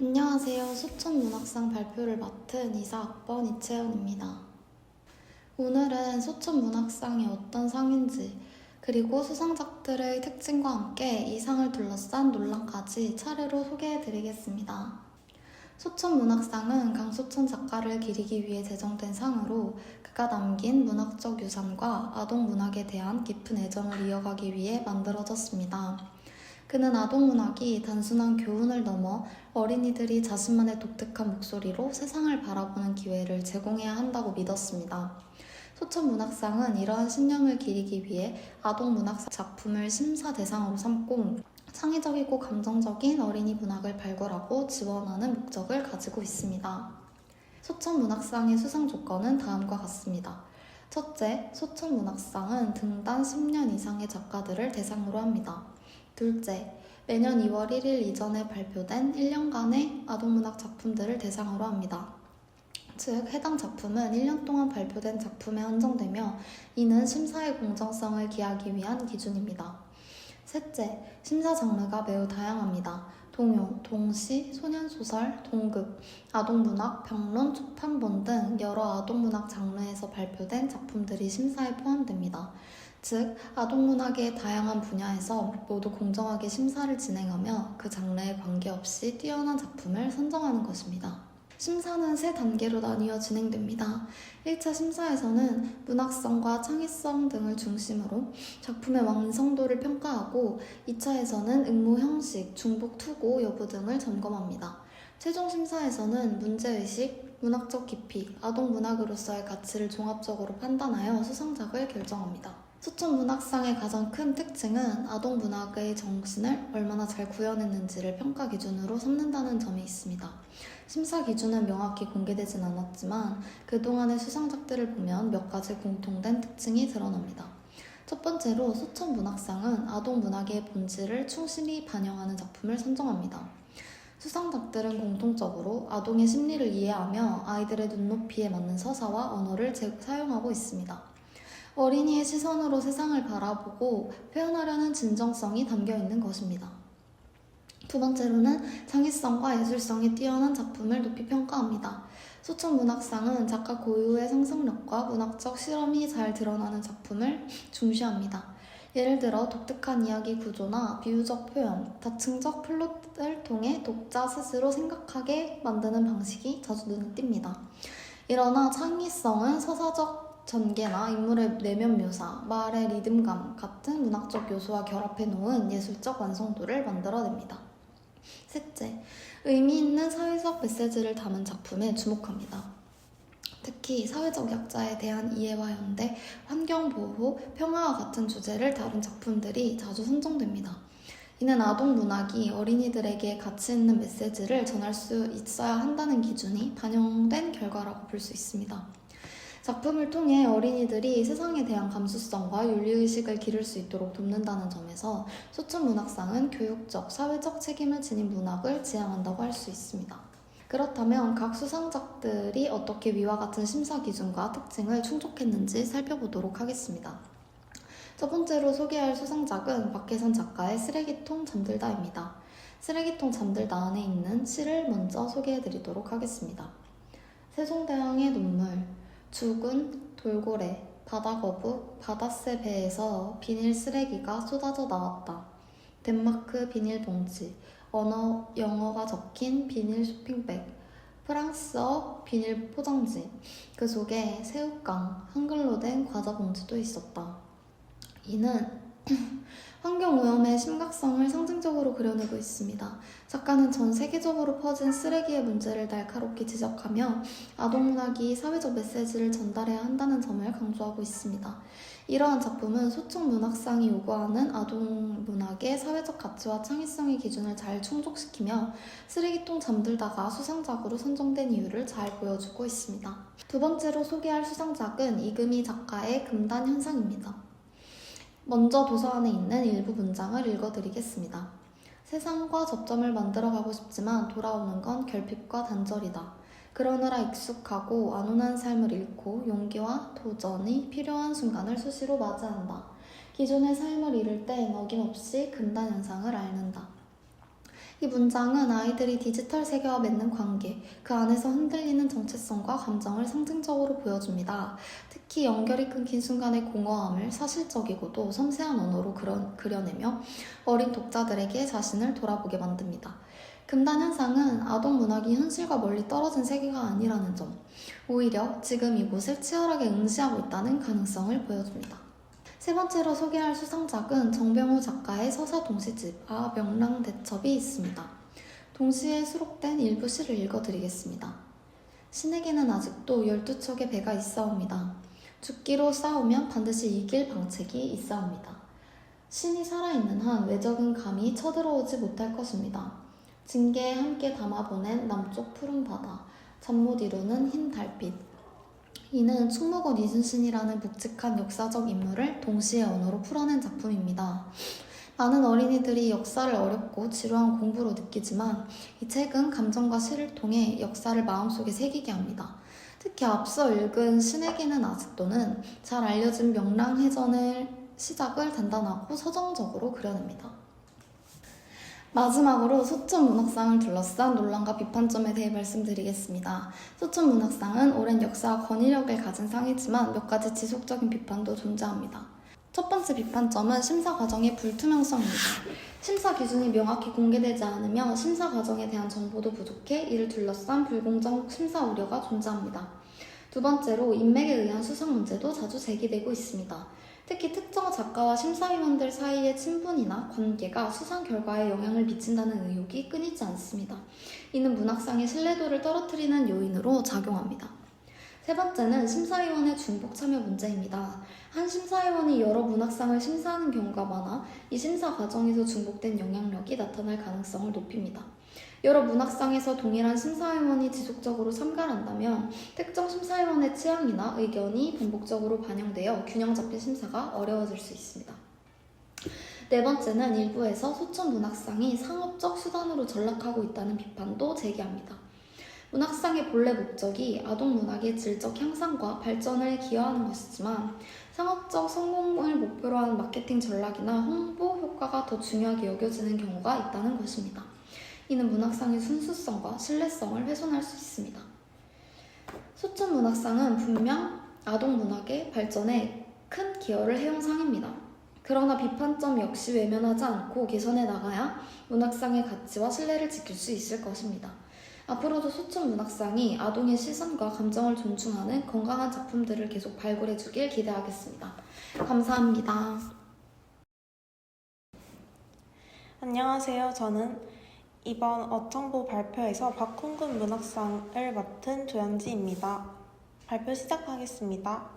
안녕하세요. 소천문학상 발표를 맡은 이사학번 이채연입니다. 오늘은 소천문학상이 어떤 상인지, 그리고 수상작들의 특징과 함께 이 상을 둘러싼 논란까지 차례로 소개해드리겠습니다. 소천문학상은 강소천 작가를 기리기 위해 제정된 상으로 그가 남긴 문학적 유산과 아동문학에 대한 깊은 애정을 이어가기 위해 만들어졌습니다. 그는 아동문학이 단순한 교훈을 넘어 어린이들이 자신만의 독특한 목소리로 세상을 바라보는 기회를 제공해야 한다고 믿었습니다. 소천문학상은 이러한 신념을 기리기 위해 아동문학 작품을 심사 대상으로 삼고 창의적이고 감정적인 어린이 문학을 발굴하고 지원하는 목적을 가지고 있습니다. 소천문학상의 수상 조건은 다음과 같습니다. 첫째, 소천문학상은 등단 10년 이상의 작가들을 대상으로 합니다. 둘째, 매년 2월 1일 이전에 발표된 1년간의 아동문학 작품들을 대상으로 합니다. 즉, 해당 작품은 1년 동안 발표된 작품에 한정되며 이는 심사의 공정성을 기하기 위한 기준입니다. 셋째, 심사 장르가 매우 다양합니다. 동요, 동시, 소년소설, 동극, 아동문학, 평론, 초판본 등 여러 아동문학 장르에서 발표된 작품들이 심사에 포함됩니다. 즉, 아동문학의 다양한 분야에서 모두 공정하게 심사를 진행하며 그 장르에 관계없이 뛰어난 작품을 선정하는 것입니다. 심사는 3단계로 나뉘어 진행됩니다. 1차 심사에서는 문학성과 창의성 등을 중심으로 작품의 완성도를 평가하고 2차에서는 응모 형식, 중복 투고 여부 등을 점검합니다. 최종 심사에서는 문제의식, 문학적 깊이, 아동문학으로서의 가치를 종합적으로 판단하여 수상작을 결정합니다. 소천문학상의 가장 큰 특징은 아동문학의 정신을 얼마나 잘 구현했는지를 평가 기준으로 삼는다는 점이 있습니다. 심사 기준은 명확히 공개되진 않았지만 그동안의 수상작들을 보면 몇 가지 공통된 특징이 드러납니다. 첫 번째로 소천문학상은 아동문학의 본질을 충실히 반영하는 작품을 선정합니다. 수상작들은 공통적으로 아동의 심리를 이해하며 아이들의 눈높이에 맞는 서사와 언어를 사용하고 있습니다. 어린이의 시선으로 세상을 바라보고 표현하려는 진정성이 담겨있는 것입니다. 두 번째로는 창의성과 예술성이 뛰어난 작품을 높이 평가합니다. 소천문학상은 작가 고유의 상상력과 문학적 실험이 잘 드러나는 작품을 중시합니다. 예를 들어 독특한 이야기 구조나 비유적 표현, 다층적 플롯을 통해 독자 스스로 생각하게 만드는 방식이 자주 눈에 띕니다. 이러나 창의성은 서사적 전개나 인물의 내면 묘사, 말의 리듬감 같은 문학적 요소와 결합해 놓은 예술적 완성도를 만들어냅니다. 셋째, 의미 있는 사회적 메시지를 담은 작품에 주목합니다. 특히 사회적 약자에 대한 이해와 연대, 환경보호, 평화와 같은 주제를 다룬 작품들이 자주 선정됩니다. 이는 아동문학이 어린이들에게 가치 있는 메시지를 전할 수 있어야 한다는 기준이 반영된 결과라고 볼 수 있습니다. 작품을 통해 어린이들이 세상에 대한 감수성과 윤리의식을 기를 수 있도록 돕는다는 점에서 소천문학상은 교육적, 사회적 책임을 지닌 문학을 지향한다고 할 수 있습니다. 그렇다면 각 수상작들이 어떻게 위와 같은 심사 기준과 특징을 충족했는지 살펴보도록 하겠습니다. 첫 번째로 소개할 수상작은 박혜선 작가의 쓰레기통 잠들다입니다. 쓰레기통 잠들다 안에 있는 시를 먼저 소개해드리도록 하겠습니다. 세종대왕의 눈물, 죽은 돌고래, 바다거북, 바다새 배에서 비닐 쓰레기가 쏟아져 나왔다. 덴마크 비닐봉지, 영어가 적힌 비닐 쇼핑백, 프랑스어 비닐 포장지, 그 속에 새우깡, 한글로 된 과자 봉지도 있었다. 이는 환경오염의 심각성을 상징적으로 그려내고 있습니다. 작가는 전 세계적으로 퍼진 쓰레기의 문제를 날카롭게 지적하며 아동문학이 사회적 메시지를 전달해야 한다는 점을 강조하고 있습니다. 이러한 작품은 소천문학상이 요구하는 아동문학의 사회적 가치와 창의성의 기준을 잘 충족시키며 쓰레기통 잠들다가 수상작으로 선정된 이유를 잘 보여주고 있습니다. 두 번째로 소개할 수상작은 이금희 작가의 금단현상입니다. 먼저 도서 안에 있는 일부 문장을 읽어드리겠습니다. 세상과 접점을 만들어가고 싶지만 돌아오는 건 결핍과 단절이다. 그러느라 익숙하고 안온한 삶을 잃고 용기와 도전이 필요한 순간을 수시로 맞이한다. 기존의 삶을 잃을 땐 어김없이 금단현상을 앓는다. 이 문장은 아이들이 디지털 세계와 맺는 관계, 그 안에서 흔들리는 정체성과 감정을 상징적으로 보여줍니다. 특히 연결이 끊긴 순간의 공허함을 사실적이고도 섬세한 언어로 그려내며 어린 독자들에게 자신을 돌아보게 만듭니다. 금단 현상은 아동 문학이 현실과 멀리 떨어진 세계가 아니라는 점, 오히려 지금 이곳을 치열하게 응시하고 있다는 가능성을 보여줍니다. 세 번째로 소개할 수상작은 정병호 작가의 서사 동시집 아 명랑대첩이 있습니다. 동시에 수록된 일부 시를 읽어드리겠습니다. 신에게는 아직도 12척의 배가 있사옵니다. 죽기로 싸우면 반드시 이길 방책이 있사옵니다. 신이 살아있는 한 외적은 감히 쳐들어오지 못할 것입니다. 징계에 함께 담아보낸 남쪽 푸른 바다, 잠 못 이루는 흰 달빛. 이는 충무곤 이순신이라는 묵직한 역사적 인물을 동시에 언어로 풀어낸 작품입니다. 많은 어린이들이 역사를 어렵고 지루한 공부로 느끼지만 이 책은 감정과 시를 통해 역사를 마음속에 새기게 합니다. 특히 앞서 읽은 신에게는 아직도는 잘 알려진 명랑해전을 시작을 단단하고 서정적으로 그려냅니다. 마지막으로 소천문학상을 둘러싼 논란과 비판점에 대해 말씀드리겠습니다. 소천문학상은 오랜 역사와 권위력을 가진 상이지만 몇 가지 지속적인 비판도 존재합니다. 첫 번째 비판점은 심사 과정의 불투명성입니다. 심사 기준이 명확히 공개되지 않으며 심사 과정에 대한 정보도 부족해 이를 둘러싼 불공정 심사 우려가 존재합니다. 두 번째로 인맥에 의한 수상 문제도 자주 제기되고 있습니다. 특히 특정 작가와 심사위원들 사이의 친분이나 관계가 수상 결과에 영향을 미친다는 의혹이 끊이지 않습니다. 이는 문학상의 신뢰도를 떨어뜨리는 요인으로 작용합니다. 세 번째는 심사위원의 중복 참여 문제입니다. 한 심사위원이 여러 문학상을 심사하는 경우가 많아 이 심사 과정에서 중복된 영향력이 나타날 가능성을 높입니다. 여러 문학상에서 동일한 심사위원이 지속적으로 참가를 한다면 특정 심사위원의 취향이나 의견이 반복적으로 반영되어 균형 잡힌 심사가 어려워질 수 있습니다. 네 번째는 일부에서 소천문학상이 상업적 수단으로 전락하고 있다는 비판도 제기합니다. 문학상의 본래 목적이 아동문학의 질적 향상과 발전을 기여하는 것이지만 상업적 성공을 목표로 하는 마케팅 전략이나 홍보 효과가 더 중요하게 여겨지는 경우가 있다는 것입니다. 이는 문학상의 순수성과 신뢰성을 훼손할 수 있습니다. 소천문학상은 분명 아동문학의 발전에 큰 기여를 해온 상입니다. 그러나 비판점 역시 외면하지 않고 개선해 나가야 문학상의 가치와 신뢰를 지킬 수 있을 것입니다. 앞으로도 소천문학상이 아동의 시선과 감정을 존중하는 건강한 작품들을 계속 발굴해주길 기대하겠습니다. 감사합니다. 안녕하세요. 저는 이번 어청보 발표에서 박훈근 문학상을 맡은 조현지입니다. 발표 시작하겠습니다.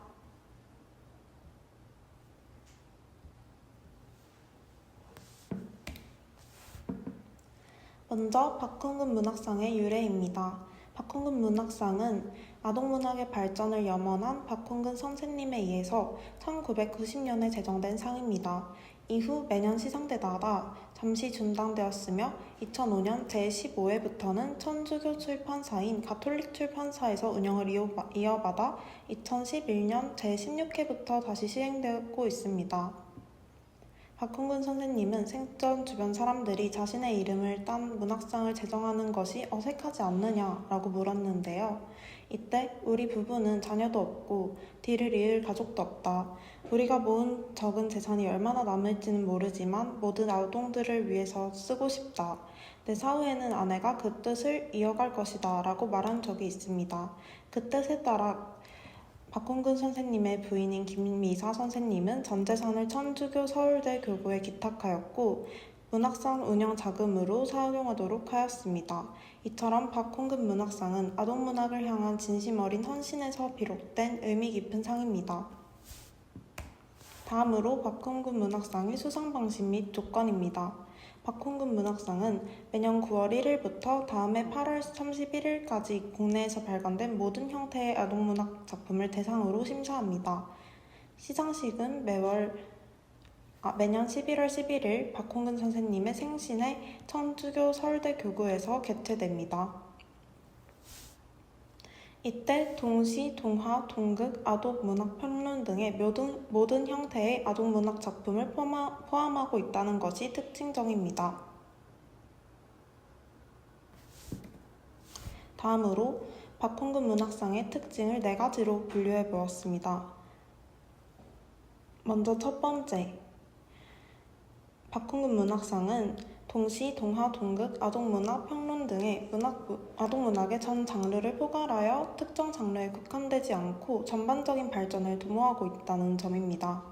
먼저 박훈근 문학상의 유래입니다. 박훈근 문학상은 아동문학의 발전을 염원한 박훈근 선생님에 의해서 1990년에 제정된 상입니다. 이후 매년 시상되다가 잠시 중단되었으며 2005년 제15회부터는 천주교 출판사인 가톨릭 출판사에서 운영을 이어받아 2011년 제16회부터 다시 시행되고 있습니다. 박훈근 선생님은 생전 주변 사람들이 자신의 이름을 딴 문학상을 제정하는 것이 어색하지 않느냐라고 물었는데요. 이때 우리 부부는 자녀도 없고 뒤를 이을 가족도 없다. 우리가 모은 적은 재산이 얼마나 남을지는 모르지만 모든 아동들을 위해서 쓰고 싶다. 내 사후에는 아내가 그 뜻을 이어갈 것이다 라고 말한 적이 있습니다. 그 뜻에 따라 박훈근 선생님의 부인인 김미사 선생님은 전 재산을 천주교 서울대 교구에 기탁하였고 문학상 운영 자금으로 사용하도록 하였습니다. 이처럼 박훈근 문학상은 아동문학을 향한 진심 어린 헌신에서 비롯된 의미 깊은 상입니다. 다음으로 박훈근 문학상의 수상 방식 및 조건입니다. 박훈근 문학상은 매년 9월 1일부터 다음해 8월 31일까지 국내에서 발간된 모든 형태의 아동문학 작품을 대상으로 심사합니다. 시상식은 매년 11월 11일 박훈근 선생님의 생신에 천주교 서울대 교구에서 개최됩니다. 이때 동시, 동화, 동극, 아동문학 평론 등의 모든 형태의 아동문학 작품을 포함하고 있다는 것이 특징적입니다. 다음으로 박홍근 문학상의 특징을 4가지로 분류해 보았습니다. 먼저 첫 번째, 박홍근 문학상은 동시, 동화, 동극, 아동문학, 평론 등의 아동문학의 전 장르를 포괄하여 특정 장르에 국한되지 않고 전반적인 발전을 도모하고 있다는 점입니다.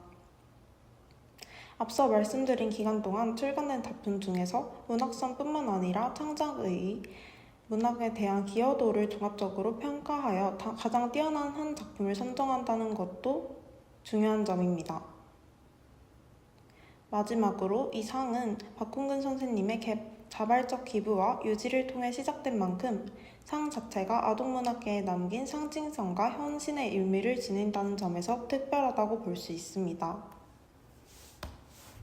앞서 말씀드린 기간 동안 출간된 작품 중에서 문학성뿐만 아니라 창작의 문학에 대한 기여도를 종합적으로 평가하여 가장 뛰어난 한 작품을 선정한다는 것도 중요한 점입니다. 마지막으로 이 상은 박홍근 선생님의 자발적 기부와 유지를 통해 시작된 만큼 상 자체가 아동문학계에 남긴 상징성과 헌신의 의미를 지닌다는 점에서 특별하다고 볼 수 있습니다.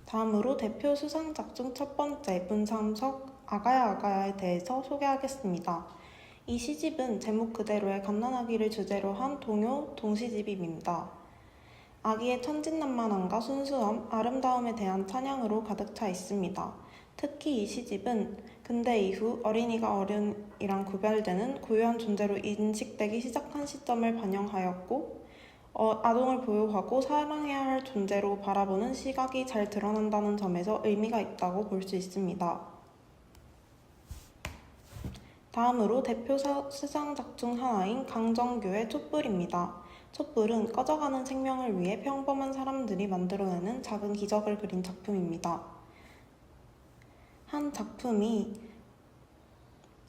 다음으로 대표 수상작 중 첫 번째 문삼석 아가야 아가야에 대해서 소개하겠습니다. 이 시집은 제목 그대로의 갓난아기를 주제로 한 동요 동시집입니다. 아기의 천진난만함과 순수함, 아름다움에 대한 찬양으로 가득 차 있습니다. 특히 이 시집은 근대 이후 어린이가 어른이랑 구별되는 고유한 존재로 인식되기 시작한 시점을 반영하였고 아동을 보호하고 사랑해야 할 존재로 바라보는 시각이 잘 드러난다는 점에서 의미가 있다고 볼 수 있습니다. 다음으로 대표 수상작 중 하나인 강정규의 촛불입니다. 촛불은 꺼져가는 생명을 위해 평범한 사람들이 만들어내는 작은 기적을 그린 작품입니다.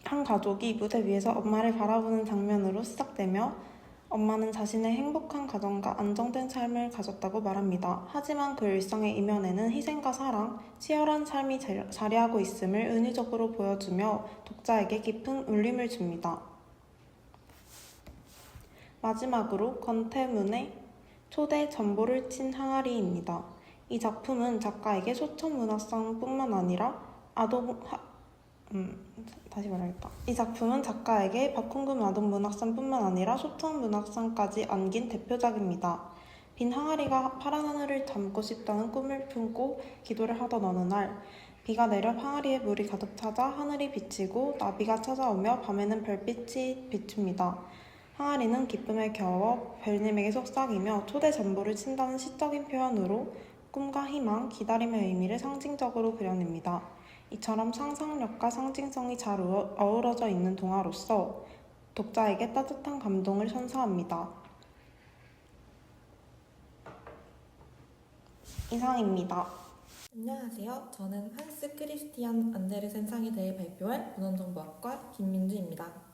한 가족이 무대 위에서 엄마를 바라보는 장면으로 시작되며 엄마는 자신의 행복한 가정과 안정된 삶을 가졌다고 말합니다. 하지만 그 일상의 이면에는 희생과 사랑, 치열한 삶이 자리하고 있음을 은유적으로 보여주며 독자에게 깊은 울림을 줍니다. 마지막으로 권태문의 초대 전보를 친 항아리입니다. 이 작품은 작가에게 소천문학상뿐만 아니라 이 작품은 작가에게 박홍근 아동문학상뿐만 아니라 소천문학상까지 안긴 대표작입니다. 빈 항아리가 파란 하늘을 담고 싶다는 꿈을 품고 기도를 하던 어느 날 비가 내려 항아리에 물이 가득 차자 하늘이 비치고 나비가 찾아오며 밤에는 별빛이 비춥니다. 항아리는 기쁨에 겨워 별님에게 속삭이며 초대 전보를 친다는 시적인 표현으로 꿈과 희망, 기다림의 의미를 상징적으로 그려냅니다. 이처럼 상상력과 상징성이 잘 어우러져 있는 동화로서 독자에게 따뜻한 감동을 선사합니다. 이상입니다. 안녕하세요. 저는 한스 크리스티안 안데르센 상에 대해 발표할 문헌정보학과 김민주입니다.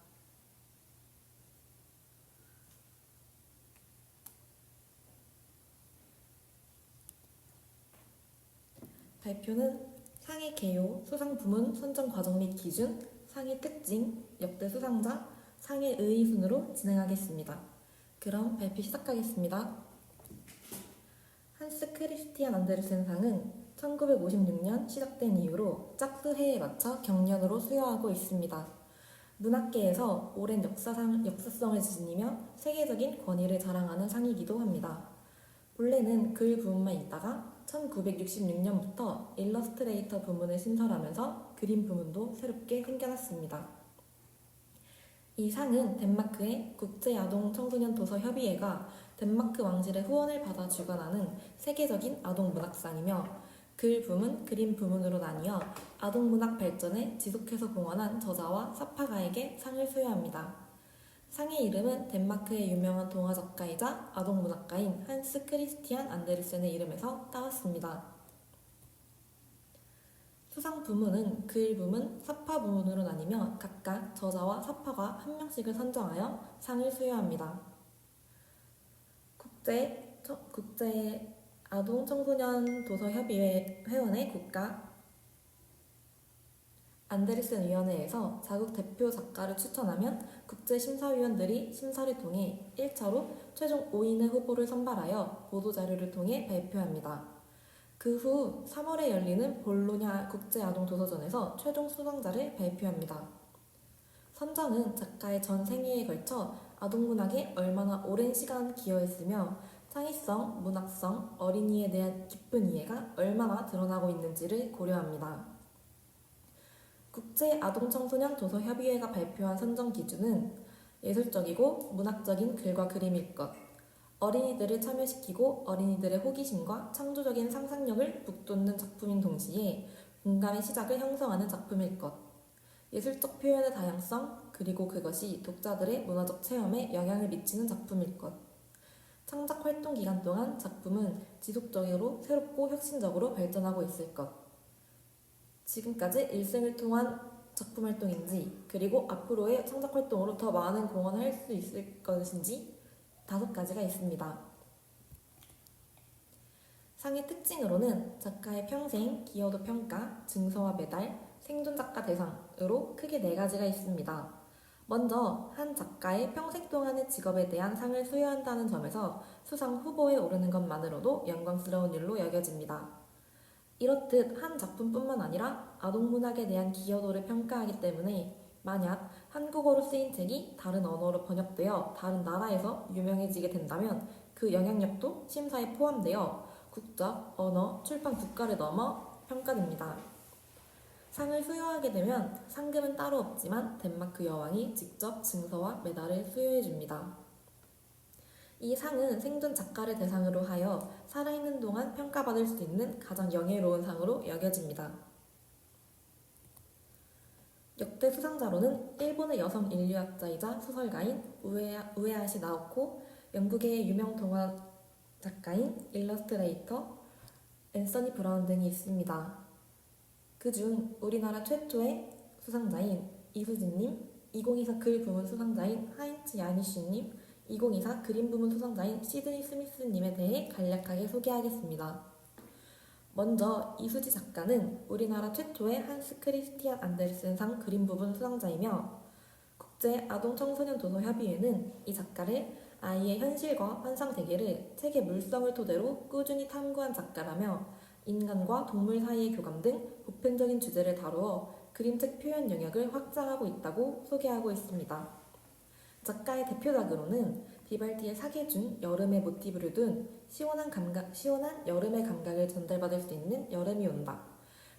발표는 상의 개요, 수상 부문, 선정 과정 및 기준, 상의 특징, 역대 수상자, 상의 의의 순으로 진행하겠습니다. 그럼 발표 시작하겠습니다. 한스 크리스티안 안데르센 상은 1956년 시작된 이후로 짝수 해에 맞춰 경년으로 수여하고 있습니다. 문학계에서 오랜 역사성을 지니며 세계적인 권위를 자랑하는 상이기도 합니다. 본래는 글 부문만 있다가 1966년부터 일러스트레이터 부문을 신설하면서 그림 부문도 새롭게 생겨났습니다. 이 상은 덴마크의 국제아동청소년도서협의회가 덴마크 왕실의 후원을 받아 주관하는 세계적인 아동문학상이며 글 부문, 그림 부문으로 나뉘어 아동문학 발전에 지속해서 공헌한 저자와 사파가에게 상을 수여합니다. 상의 이름은 덴마크의 유명한 동화 작가이자 아동문학가인 한스 크리스티안 안데르센의 이름에서 따왔습니다. 수상 부문은 글 부문, 사파 부문으로 나뉘며 각각 저자와 사파가 한 명씩을 선정하여 상을 수여합니다. 국제 아동 청소년 도서 협의회 회원의 국가 안데르센 위원회에서 자국 대표 작가를 추천하면 국제심사위원들이 심사를 통해 1차로 최종 5인의 후보를 선발하여 보도자료를 통해 발표합니다. 그 후 3월에 열리는 볼로냐 국제아동도서전에서 최종 수상자를 발표합니다. 선정은 작가의 전 생애에 걸쳐 아동문학에 얼마나 오랜 시간 기여했으며 창의성, 문학성, 어린이에 대한 깊은 이해가 얼마나 드러나고 있는지를 고려합니다. 국제아동청소년도서협의회가 발표한 선정 기준은 예술적이고 문학적인 글과 그림일 것, 어린이들을 참여시키고 어린이들의 호기심과 창조적인 상상력을 북돋는 작품인 동시에 공감의 시작을 형성하는 작품일 것, 예술적 표현의 다양성, 그리고 그것이 독자들의 문화적 체험에 영향을 미치는 작품일 것, 창작 활동 기간 동안 작품은 지속적으로 새롭고 혁신적으로 발전하고 있을 것, 지금까지 일생을 통한 작품 활동인지, 그리고 앞으로의 창작 활동으로 더 많은 공헌을 할 수 있을 것인지 5가지가 있습니다. 상의 특징으로는 작가의 평생, 기여도 평가, 증서와 메달, 생존 작가 대상으로 크게 4가지가 있습니다. 먼저 한 작가의 평생 동안의 직업에 대한 상을 수여한다는 점에서 수상 후보에 오르는 것만으로도 영광스러운 일로 여겨집니다. 이렇듯 한 작품뿐만 아니라 아동문학에 대한 기여도를 평가하기 때문에 만약 한국어로 쓰인 책이 다른 언어로 번역되어 다른 나라에서 유명해지게 된다면 그 영향력도 심사에 포함되어 국적, 언어, 출판 국가를 넘어 평가됩니다. 상을 수여하게 되면 상금은 따로 없지만 덴마크 여왕이 직접 증서와 메달을 수여해줍니다. 이 상은 생존 작가를 대상으로 하여 살아있는 동안 평가받을 수 있는 가장 영예로운 상으로 여겨집니다. 역대 수상자로는 일본의 여성 인류학자이자 소설가인 우에하시 나오코, 영국의 유명 동화 작가인 일러스트레이터 앤서니 브라운 등이 있습니다. 그중 우리나라 최초의 수상자인 이수진님, 2024 글 부문 수상자인 하인츠 야니쉬님, 2024 그림 부문 수상자인 시드니 스미스님에 대해 간략하게 소개하겠습니다. 먼저 이수지 작가는 우리나라 최초의 한스 크리스티안 안데르센상 그림 부분 수상자이며 국제아동청소년도서협의회는 이 작가를 아이의 현실과 환상 세계를 책의 물성을 토대로 꾸준히 탐구한 작가라며 인간과 동물 사이의 교감 등 보편적인 주제를 다루어 그림책 표현 영역을 확장하고 있다고 소개하고 있습니다. 작가의 대표작으로는 비발디의 사계 중 여름의 모티브를 둔 시원한 여름의 감각을 전달받을 수 있는 여름이 온다,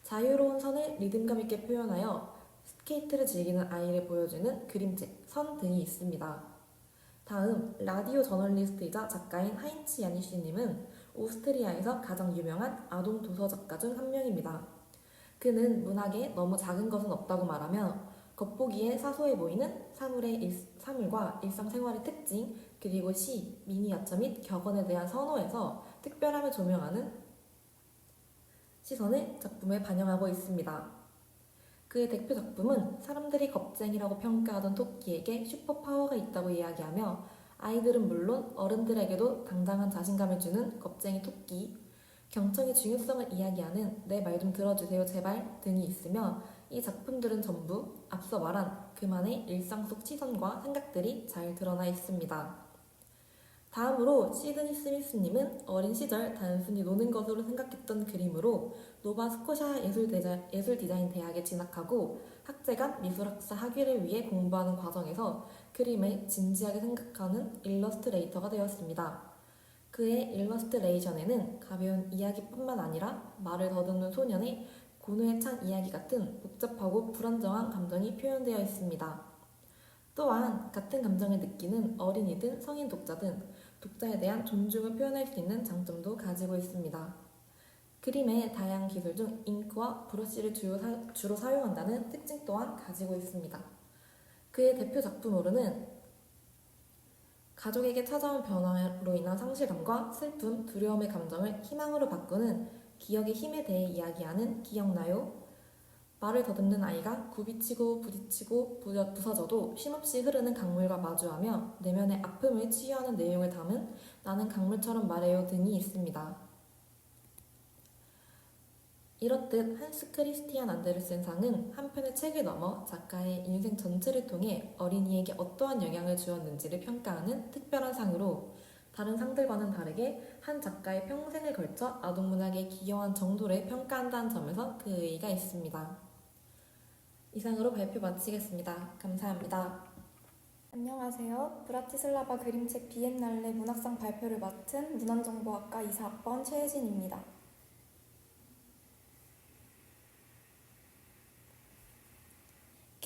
자유로운 선을 리듬감 있게 표현하여 스케이트를 즐기는 아이를 보여주는 그림책 선 등이 있습니다. 다음 라디오 저널리스트이자 작가인 하인츠 야니쉬님은 오스트리아에서 가장 유명한 아동 도서 작가 중 한 명입니다. 그는 문학에 너무 작은 것은 없다고 말하며 겉보기에 사소해 보이는 사물과 일상생활의 특징, 그리고 시, 미니어처 및 격언에 대한 선호에서 특별함을 조명하는 시선을 작품에 반영하고 있습니다. 그의 대표 작품은 사람들이 겁쟁이라고 평가하던 토끼에게 슈퍼파워가 있다고 이야기하며 아이들은 물론 어른들에게도 당당한 자신감을 주는 겁쟁이 토끼, 경청의 중요성을 이야기하는 내 말 좀 들어주세요 제발 등이 있으며 이 작품들은 전부 앞서 말한 그만의 일상 속 시선과 생각들이 잘 드러나 있습니다. 다음으로 시드니 스미스님은 어린 시절 단순히 노는 것으로 생각했던 그림으로 노바스코샤 예술디자인 대학에 진학하고 학제간 미술학사 학위를 위해 공부하는 과정에서 그림을 진지하게 생각하는 일러스트레이터가 되었습니다. 그의 일러스트레이션에는 가벼운 이야기뿐만 아니라 말을 더듬는 소년의 고뇌에 찬 이야기 같은 복잡하고 불안정한 감정이 표현되어 있습니다. 또한 같은 감정을 느끼는 어린이든 성인 독자든 독자에 대한 존중을 표현할 수 있는 장점도 가지고 있습니다. 그림의 다양한 기술 중 잉크와 브러쉬를 주로 사용한다는 특징 또한 가지고 있습니다. 그의 대표 작품으로는 가족에게 찾아온 변화로 인한 상실감과 슬픔, 두려움의 감정을 희망으로 바꾸는 기억의 힘에 대해 이야기하는 기억나요? 말을 더듬는 아이가 굽이치고 부딪히고 부서져도 쉼없이 흐르는 강물과 마주하며 내면의 아픔을 치유하는 내용을 담은 나는 강물처럼 말해요 등이 있습니다. 이렇듯 한스 크리스티안 안데르센상은 한 편의 책을 넘어 작가의 인생 전체를 통해 어린이에게 어떠한 영향을 주었는지를 평가하는 특별한 상으로 다른 상들과는 다르게 한 작가의 평생을 걸쳐 아동문학에 기여한 정도를 평가한다는 점에서 그 의의가 있습니다. 이상으로 발표 마치겠습니다. 감사합니다. 안녕하세요. 브라티슬라바 그림책 비엔날레 문학상 발표를 맡은 문헌정보학과 2사학번 최혜진입니다.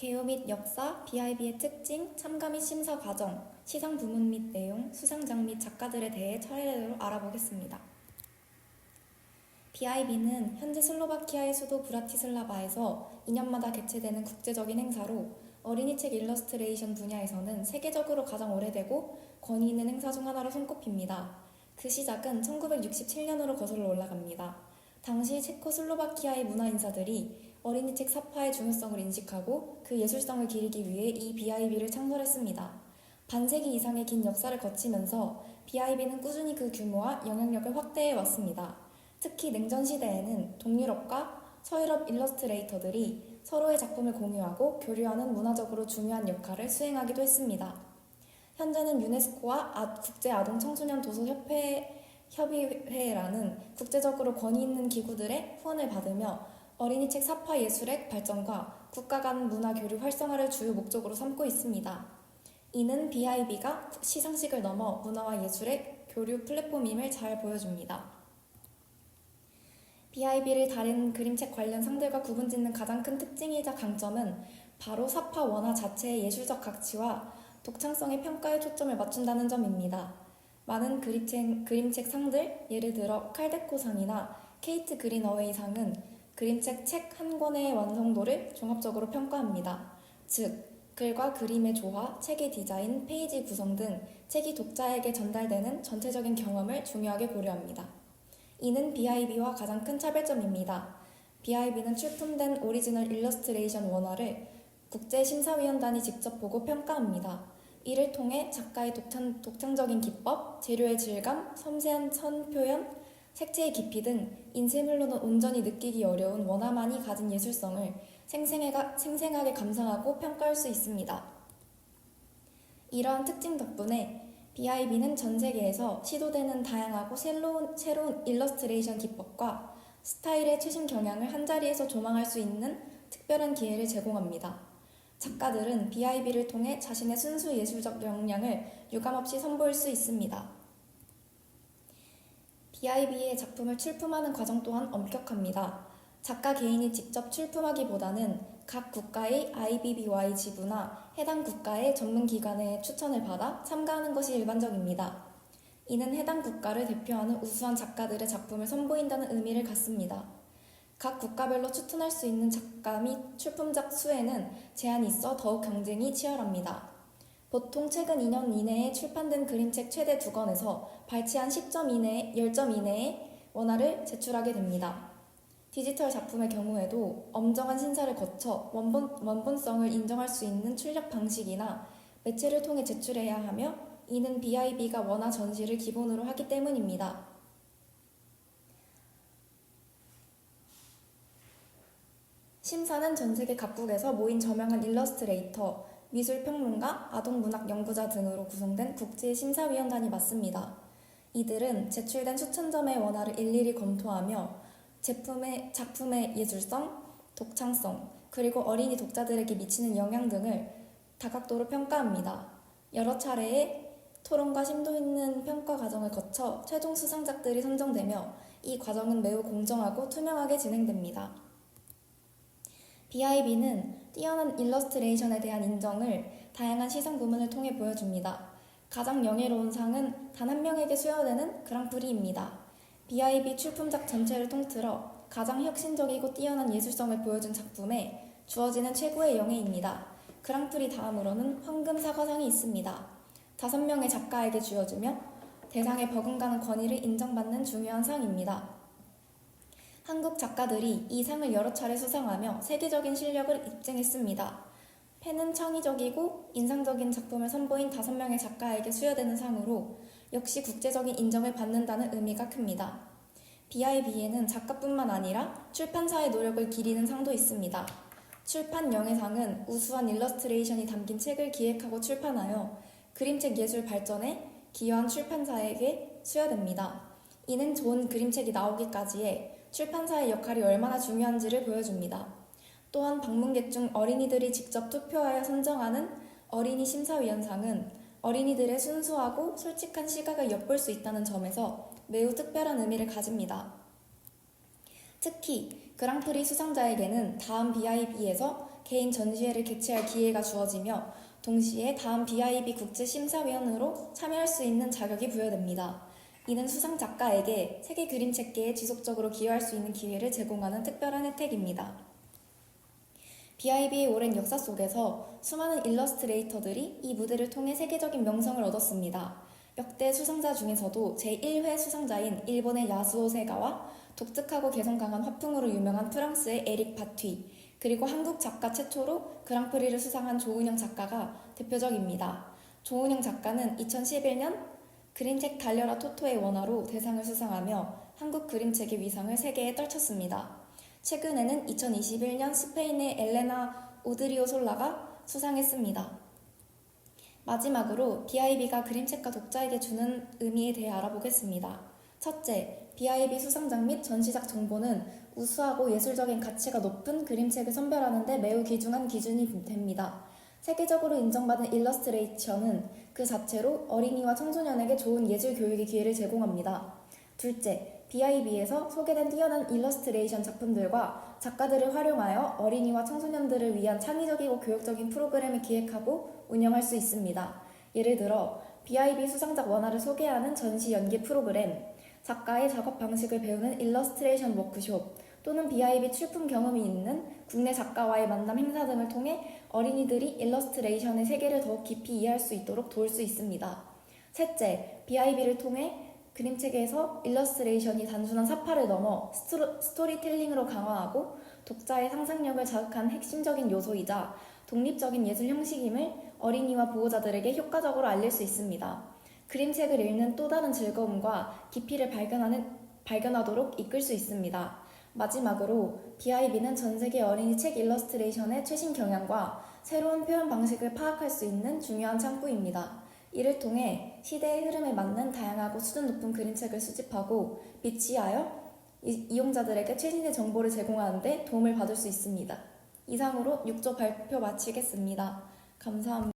개요 및 역사, BIB의 특징, 참가 및 심사 과정, 시상 부문 및 내용, 수상작 및 작가들에 대해 차례로 알아보겠습니다. BIB는 현재 슬로바키아의 수도 브라티슬라바에서 2년마다 개최되는 국제적인 행사로 어린이 책 일러스트레이션 분야에서는 세계적으로 가장 오래되고 권위 있는 행사 중 하나로 손꼽힙니다. 그 시작은 1967년으로 거슬러 올라갑니다. 당시 체코슬로바키아의 문화인사들이 어린이 책 사파의 중요성을 인식하고 그 예술성을 기리기 위해 이 BIB를 창설했습니다. 반세기 이상의 긴 역사를 거치면서 BIB는 꾸준히 그 규모와 영향력을 확대해 왔습니다. 특히 냉전 시대에는 동유럽과 서유럽 일러스트레이터들이 서로의 작품을 공유하고 교류하는 문화적으로 중요한 역할을 수행하기도 했습니다. 현재는 유네스코와 국제아동청소년 도서협의회라는 국제적으로 권위 있는 기구들의 후원을 받으며 어린이 책 사파 예술의 발전과 국가 간 문화 교류 활성화를 주요 목적으로 삼고 있습니다. 이는 BIB가 시상식을 넘어 문화와 예술의 교류 플랫폼임을 잘 보여줍니다. BIB를 다른 그림책 관련 상들과 구분짓는 가장 큰 특징이자 강점은 바로 사파 원화 자체의 예술적 가치와 독창성의 평가에 초점을 맞춘다는 점입니다. 많은 그림책 상들, 예를 들어 칼데코상이나 케이트 그린어웨이상은 그림책 책 한 권의 완성도를 종합적으로 평가합니다. 즉, 글과 그림의 조화, 책의 디자인, 페이지 구성 등 책이 독자에게 전달되는 전체적인 경험을 중요하게 고려합니다. 이는 BIB와 가장 큰 차별점입니다. BIB는 출품된 오리지널 일러스트레이션 원화를 국제심사위원단이 직접 보고 평가합니다. 이를 통해 작가의 독창적인 기법, 재료의 질감, 섬세한 선 표현, 색채의 깊이 등 인쇄물로는 온전히 느끼기 어려운 원화만이 가진 예술성을 생생하게 감상하고 평가할 수 있습니다. 이러한 특징 덕분에 BIB는 전 세계에서 시도되는 다양하고 새로운 일러스트레이션 기법과 스타일의 최신 경향을 한자리에서 조망할 수 있는 특별한 기회를 제공합니다. 작가들은 BIB를 통해 자신의 순수 예술적 역량을 유감없이 선보일 수 있습니다. BIB의 작품을 출품하는 과정 또한 엄격합니다. 작가 개인이 직접 출품하기보다는 각 국가의 IBBY 지부나 해당 국가의 전문기관의 추천을 받아 참가하는 것이 일반적입니다. 이는 해당 국가를 대표하는 우수한 작가들의 작품을 선보인다는 의미를 갖습니다. 각 국가별로 추천할 수 있는 작가 및 출품작 수에는 제한이 있어 더욱 경쟁이 치열합니다. 보통 최근 2년 이내에 출판된 그림책 최대 2권에서 발췌한 10점 이내의 원화를 제출하게 됩니다. 디지털 작품의 경우에도 엄정한 심사를 거쳐 원본성을 인정할 수 있는 출력 방식이나 매체를 통해 제출해야 하며 이는 BIB가 원화 전시를 기본으로 하기 때문입니다. 심사는 전 세계 각국에서 모인 저명한 일러스트레이터, 미술평론가, 아동문학 연구자 등으로 구성된 국제심사위원단이 맡습니다. 이들은 제출된 수천 점의 원화를 일일이 검토하며 작품의 예술성, 독창성, 그리고 어린이 독자들에게 미치는 영향 등을 다각도로 평가합니다. 여러 차례의 토론과 심도 있는 평가 과정을 거쳐 최종 수상작들이 선정되며 이 과정은 매우 공정하고 투명하게 진행됩니다. BIB는 뛰어난 일러스트레이션에 대한 인정을 다양한 시상 부문을 통해 보여줍니다. 가장 명예로운 상은 단 한 명에게 수여되는 그랑프리입니다. BIB 출품작 전체를 통틀어 가장 혁신적이고 뛰어난 예술성을 보여준 작품에 주어지는 최고의 영예입니다. 그랑프리 다음으로는 황금 사과상이 있습니다. 5명의 작가에게 주어지며 대상에 버금가는 권위를 인정받는 중요한 상입니다. 한국 작가들이 이 상을 여러 차례 수상하며 세계적인 실력을 입증했습니다. 펜은 창의적이고 인상적인 작품을 선보인 5명의 작가에게 수여되는 상으로 역시 국제적인 인정을 받는다는 의미가 큽니다. BIB에는 작가뿐만 아니라 출판사의 노력을 기리는 상도 있습니다. 출판 영예상은 우수한 일러스트레이션이 담긴 책을 기획하고 출판하여 그림책 예술 발전에 기여한 출판사에게 수여됩니다. 이는 좋은 그림책이 나오기까지의 출판사의 역할이 얼마나 중요한지를 보여줍니다. 또한 방문객 중 어린이들이 직접 투표하여 선정하는 어린이 심사위원상은 어린이들의 순수하고 솔직한 시각을 엿볼 수 있다는 점에서 매우 특별한 의미를 가집니다. 특히 그랑프리 수상자에게는 다음 BIB에서 개인 전시회를 개최할 기회가 주어지며 동시에 다음 BIB 국제심사위원으로 참여할 수 있는 자격이 부여됩니다. 이는 수상 작가에게 세계 그림책계에 지속적으로 기여할 수 있는 기회를 제공하는 특별한 혜택입니다. BIB의 오랜 역사 속에서 수많은 일러스트레이터들이 이 무대를 통해 세계적인 명성을 얻었습니다. 역대 수상자 중에서도 제1회 수상자인 일본의 야수오 세가와 독특하고 개성 강한 화풍으로 유명한 프랑스의 에릭 바튀, 그리고 한국 작가 최초로 그랑프리를 수상한 조은영 작가가 대표적입니다. 조은영 작가는 2011년 그림책 달려라 토토의 원화로 대상을 수상하며 한국 그림책의 위상을 세계에 떨쳤습니다. 최근에는 2021년 스페인의 엘레나 오드리오솔라가 수상했습니다. 마지막으로 BIB가 그림책과 독자에게 주는 의미에 대해 알아보겠습니다. 첫째, BIB 수상작 및 전시작 정보는 우수하고 예술적인 가치가 높은 그림책을 선별하는 데 매우 귀중한 기준이 됩니다. 세계적으로 인정받은 일러스트레이션은 그 자체로 어린이와 청소년에게 좋은 예술 교육의 기회를 제공합니다. 둘째, BIB에서 소개된 뛰어난 일러스트레이션 작품들과 작가들을 활용하여 어린이와 청소년들을 위한 창의적이고 교육적인 프로그램을 기획하고 운영할 수 있습니다. 예를 들어 BIB 수상작 원화를 소개하는 전시 연계 프로그램, 작가의 작업 방식을 배우는 일러스트레이션 워크숍, 또는 BIB 출품 경험이 있는 국내 작가와의 만남 행사 등을 통해 어린이들이 일러스트레이션의 세계를 더욱 깊이 이해할 수 있도록 도울 수 있습니다. 셋째, BIB를 통해 그림책에서 일러스트레이션이 단순한 사파를 넘어 스토리텔링으로 강화하고 독자의 상상력을 자극한 핵심적인 요소이자 독립적인 예술 형식임을 어린이와 보호자들에게 효과적으로 알릴 수 있습니다. 그림책을 읽는 또 다른 즐거움과 깊이를 발견하도록 이끌 수 있습니다. 마지막으로 BIB는 전 세계 어린이 책 일러스트레이션의 최신 경향과 새로운 표현 방식을 파악할 수 있는 중요한 창구입니다. 이를 통해 시대의 흐름에 맞는 다양하고 수준 높은 그림책을 수집하고 비치하여 이용자들에게 최신의 정보를 제공하는 데 도움을 받을 수 있습니다. 이상으로 6조 발표 마치겠습니다. 감사합니다.